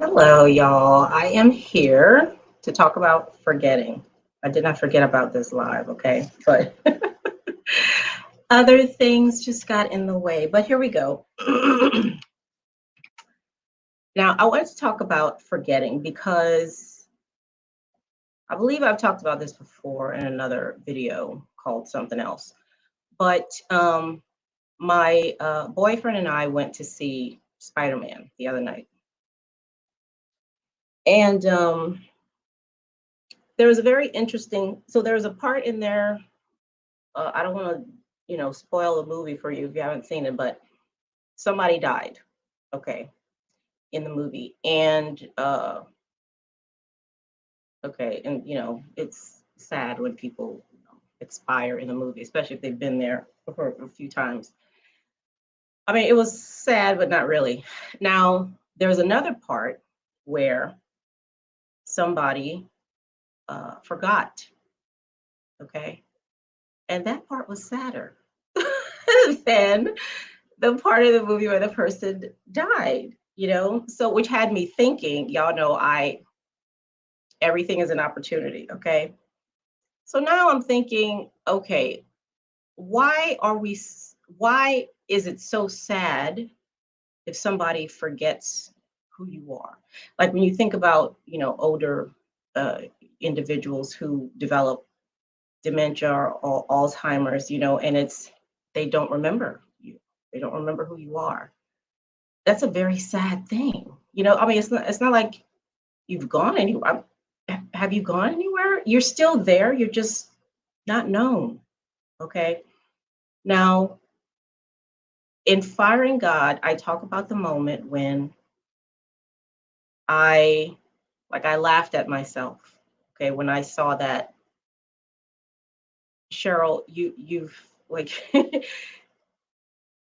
Hello, y'all. I am here to talk about forgetting. I did not forget about this live, okay? But other things just got in the way. But here we go. Now, I wanted to talk about forgetting because I believe I've talked about this before in another video called something else. But my boyfriend and I went to see Spider-Man the other night. And there was a very interesting, so there was a part in there. I don't want to, spoil the movie for you if you haven't seen it, but somebody died, okay, in the movie, and okay, and it's sad when people expire in a movie, especially if they've been there for a few times. I mean, it was sad, but not really. Now, there's another part where somebody forgot, okay, and that part was sadder than the part of the movie where the person died, so which had me thinking, y'all know everything is an opportunity, okay? So now I'm thinking, okay, why is it so sad if somebody forgets who you are? Like when you think about, older uh, individuals who develop dementia or Alzheimer's, and they don't remember you. They don't remember who you are. That's a very sad thing. I mean, it's not like you've gone anywhere. Have you gone anywhere? You're still there. You're just not known. Okay. Now, in Firing God, I talk about the moment when I I laughed at myself. Okay, when I saw that, Cheryl, you've like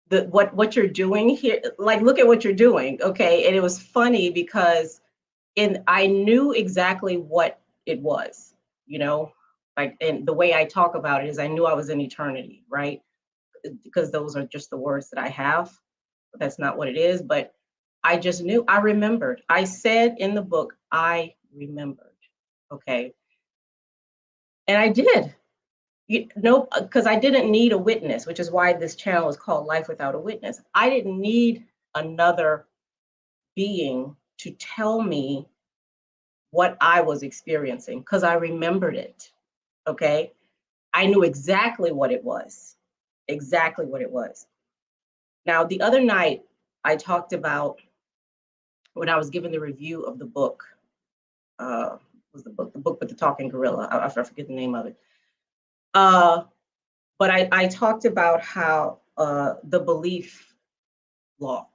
what you're doing here, like look at what you're doing. Okay. And it was funny because I knew exactly what it was, you know, and the way I talk about it is I knew I was in eternity, right? Because those are just the words that I have. That's not what it is, but I just knew. I remembered. I said in the book, I remembered. Okay. And I did. Because I didn't need a witness, which is why this channel is called Life Without a Witness. I didn't need another being to tell me what I was experiencing because I remembered it. Okay. I knew exactly what it was. Exactly what it was. Now, the other night, I talked about when I was giving the review of the book. Was the book with the talking gorilla? I forget the name of it. But I talked about how the belief law,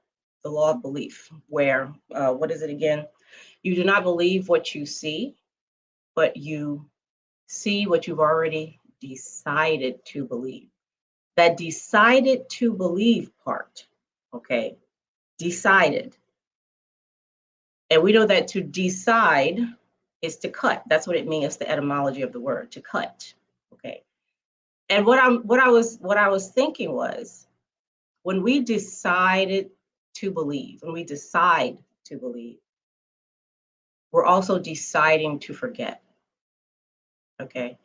the law of belief, where what is it again? You do not believe what you see, but you see what you've already decided to believe. That decided to believe part, okay? Decided. And we know that to decide is to cut. That's what it means. It's the etymology of the word, to cut. Okay. And what I was thinking was when we decided to believe, when we decide to believe, we're also deciding to forget. Okay.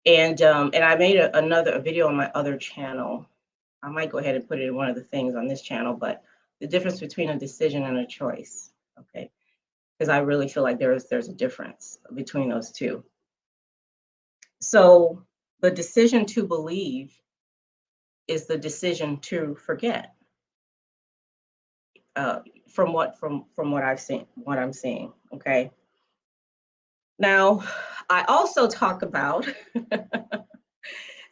And I made another video on my other channel. I might go ahead and put it in one of the things on this channel, but the difference between a decision and a choice. Okay. Because I really feel like there's a difference between those two. So the decision to believe is the decision to forget. From what I've seen, what I'm seeing. Okay. Now, I also talk about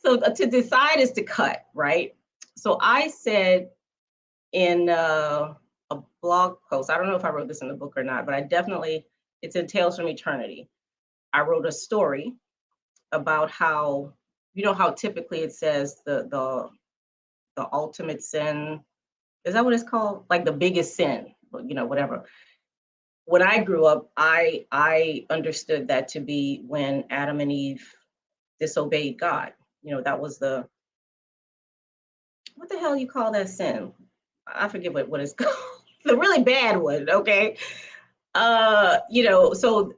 so to decide is to cut, right? So I said in a blog post, I don't know if I wrote this in the book or not, but it's in Tales from Eternity. I wrote a story about how, how typically it says the ultimate sin, is that what it's called? Like the biggest sin, whatever. When I grew up, I understood that to be when Adam and Eve disobeyed God. That was what the hell you call that sin? I forget what it's called. The really bad one, okay? So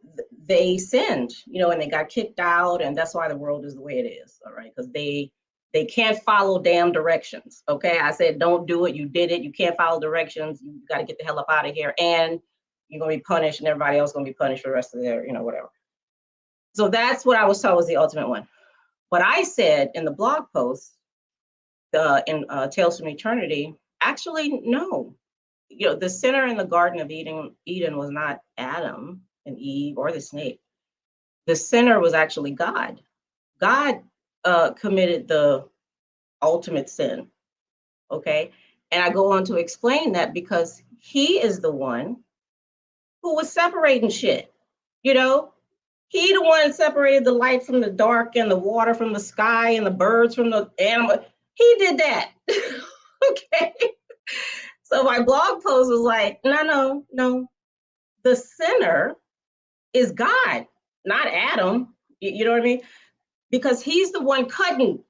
they sinned, and they got kicked out, and that's why the world is the way it is. All right, because they can't follow damn directions. Okay, I said don't do it. You did it. You can't follow directions. You got to get the hell up out of here, and you're gonna be punished, and everybody else gonna be punished for the rest of their, whatever. So that's what I was told was the ultimate one. But I said in the blog post, in Tales from Eternity, actually no. The sinner in the Garden of Eden was not Adam and Eve or the snake. The sinner was actually God. God committed the ultimate sin. Okay. And I go on to explain that because he is the one who was separating shit. You know, he the one separated the light from the dark and the water from the sky and the birds from the animal. He did that. Okay. So my blog post was like, no, no, no. The sinner is God, not Adam. You know what I mean? Because he's the one cutting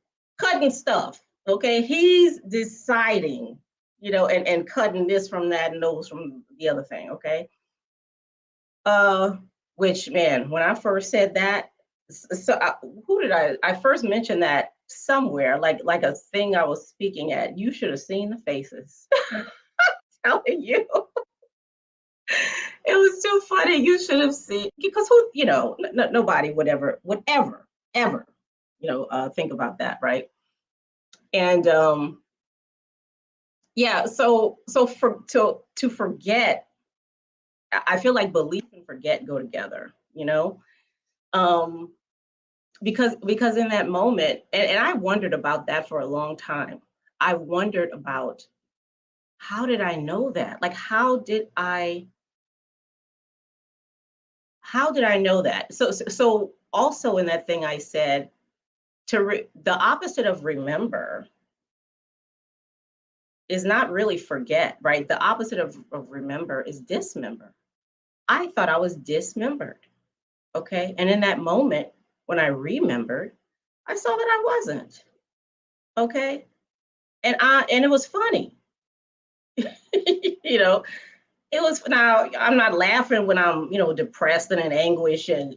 stuff. Okay, he's deciding, and cutting this from that and those from the other thing. Okay, uh, which man, when I first said that, who did I first mentioned that somewhere, like a thing I was speaking at. You should have seen the faces. Telling you, it was too funny. You should have seen because nobody would ever, think about that, right? And yeah, so to forget, I feel like belief and forget go together, um, because in that moment, and I wondered about that for a long time. I wondered about how did I know that? Like, how did I know that? So also in that thing I said the opposite of remember is not really forget, right? The opposite of remember is dismember. I thought I was dismembered. Okay. And in that moment, when I remembered, I saw that I wasn't. Okay. And it was funny. you know, it was now I'm not laughing when I'm, depressed and in anguish and,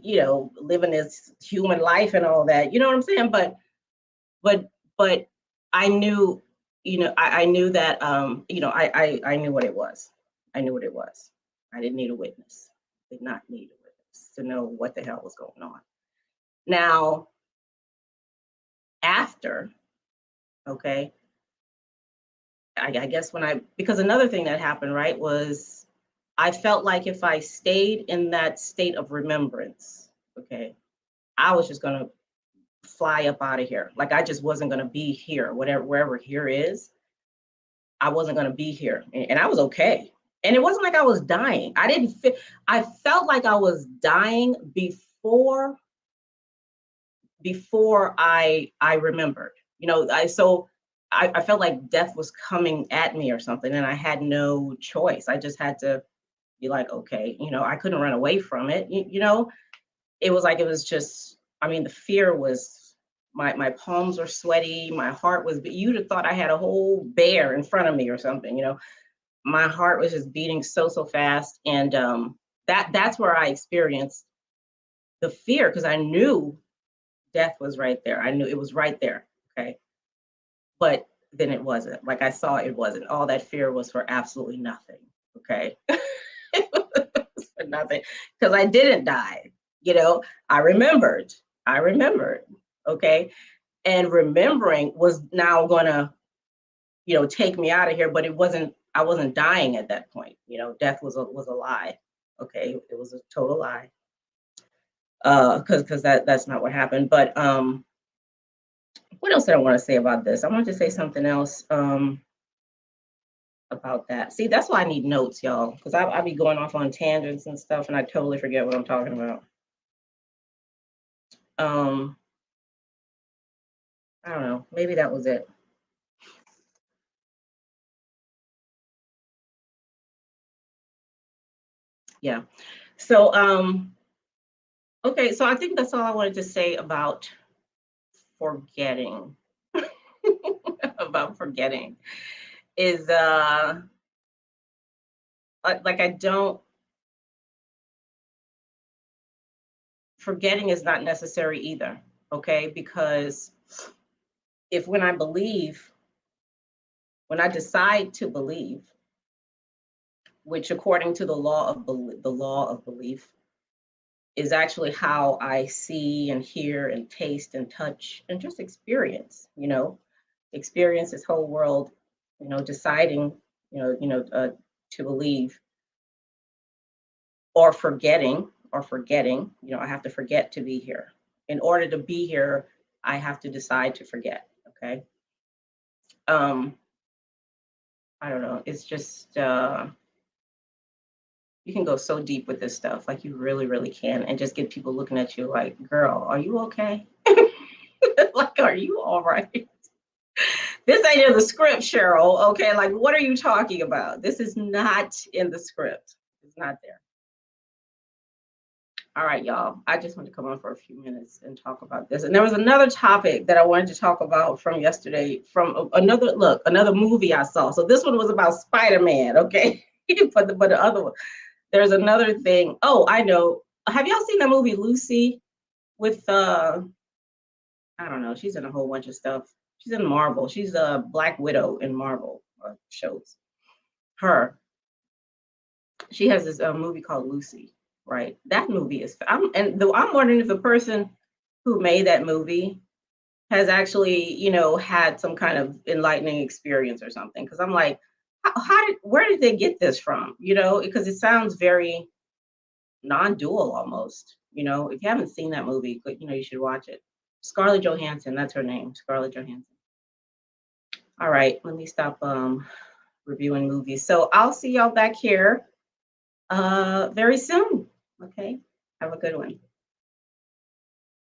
living this human life and all that. You know what I'm saying? But but I knew, I knew that I knew what it was. I knew what it was. I didn't need a witness. Did not need a witness to know what the hell was going on. Now, after, okay, I guess because another thing that happened, right, was I felt like if I stayed in that state of remembrance, okay, I was just going to fly up out of here. Like I just wasn't going to be here, wherever here is. I wasn't going to be here. And I was okay. And it wasn't like I was dying. I felt like I was dying before I remembered. I felt like death was coming at me or something, and I had no choice. I just had to be like, okay, I couldn't run away from it. It was like it was just. I mean, the fear was. My palms were sweaty. My heart was. You'd have thought I had a whole bear in front of me or something. My heart was just beating so fast, and that's where I experienced the fear because I knew death was right there. I knew it was right there. Okay. But then it wasn't. Like I saw it wasn't. All that fear was for absolutely nothing. Okay. It was for nothing. Because I didn't die. I remembered. I remembered. Okay. And remembering was now gonna, take me out of here, but I wasn't dying at that point. Death was a lie. Okay. It was a total lie. Because that's not what happened. But what else did I want to say about this? I wanted to say something else about that. See, that's why I need notes, y'all, because I be going off on tangents and stuff, and I totally forget what I'm talking about. Um, I don't know. Maybe that was it. Yeah. So, okay. So I think that's all I wanted to say about forgetting. About forgetting is like I don't forgetting is not necessary either. Okay, because if when I decide to believe, which according to the law of belief is actually how I see and hear and taste and touch and just experience, experience this whole world, deciding, to believe or forgetting, I have to forget to be here. In order to be here, I have to decide to forget. Okay. Um, I don't know. It's just you can go so deep with this stuff, like you really, really can, and just get people looking at you like, girl, are you okay? Like, are you all right? This ain't in the script, Cheryl. Okay, like, what are you talking about? This is not in the script. It's not there. All right, y'all. I just want to come on for a few minutes and talk about this. And there was another topic that I wanted to talk about from yesterday, from another movie I saw. So this one was about Spider-Man, okay? but the other one, there's another thing. Oh, I know. Have y'all seen that movie Lucy with I don't know, she's in a whole bunch of stuff. She's in Marvel. She's a Black Widow in Marvel shows. She has this movie called Lucy, right? That movie is, I'm wondering if the person who made that movie has actually, had some kind of enlightening experience or something. Because I'm like, where did they get this from? Because it sounds very non-dual almost. If you haven't seen that movie, you should watch it. Scarlett Johansson, that's her name, Scarlett Johansson. All right, let me stop reviewing movies. So I'll see y'all back here very soon. Okay, have a good one.